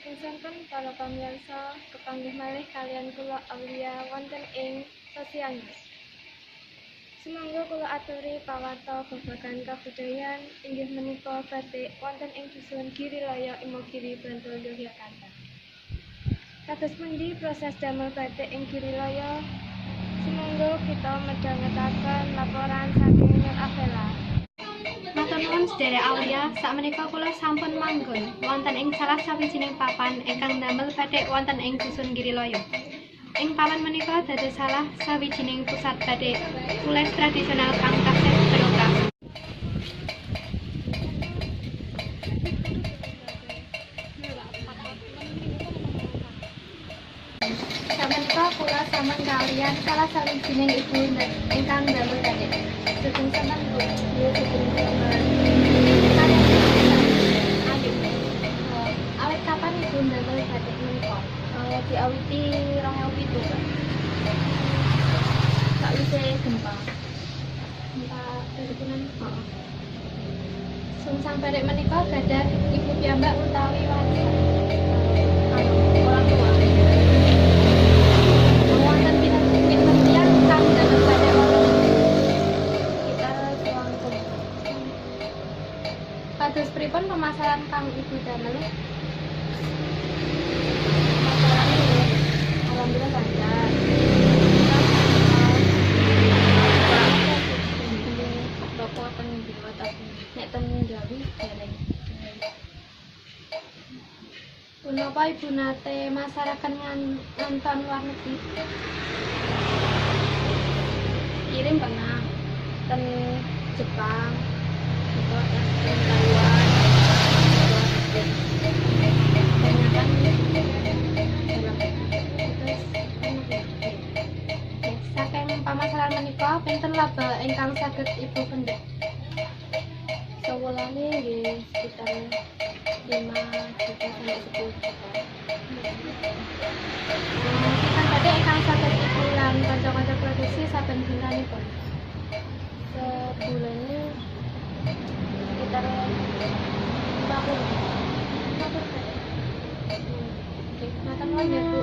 Sampun para pamirsa kepanggih malih kalian kula Aulia wonten ing sosial news. Semoga kula aturi pawarta babagan kabudayan inggih menika batik wonten ing dusun Girilaya Imogiri Bantul Yogyakarta. Kados pundi proses damel batik ing Girilaya? Semoga kita midhangetaken laporan saking Nuravela. Matur nuwun sedherek Aulia, sakmenika kula sampun manggon wonten ing salah sawijining papan ingkang damel batik wonten ing dusun Girilaya. Ing papan menika dados salah sawijining pusat batik tulis tradisional kang taksih beroperasi. Sakmenika kula sampun kalian salah sawijining ibu ingkang damel batik. Sedeng sampun Bu, awet kapan ibu ndamel batik menika? Diawiti 2007, Pak. Sakwise gempa. Gempa Adapun. Sungsang batik menika gadah ibu piyambak utawi warisan orang tua. Wonten pinten tiyang kang ndamel batik wonten sekitar 20. Kados pripun pemasaran kang ibu damel? Alhamdulillah lancar. Bapak teng Jawa tapi nek teng Jawi dereng. Punapa ibu nate masarakat nonton luar negeri? Kirim pernah teng Jepang, juga teng Taiwan, kebanyakan saking pamasaran menika pinten laba ingkang saged ibu pendhet? Sawulane nggih sekitar 5 juta sampai 10 juta. Pisan badhe ingkang saged ibu lan kanca-kanca produksi saben dinanipun? Sebulane sekitar 50. Oke, matur nuwun ya Bu.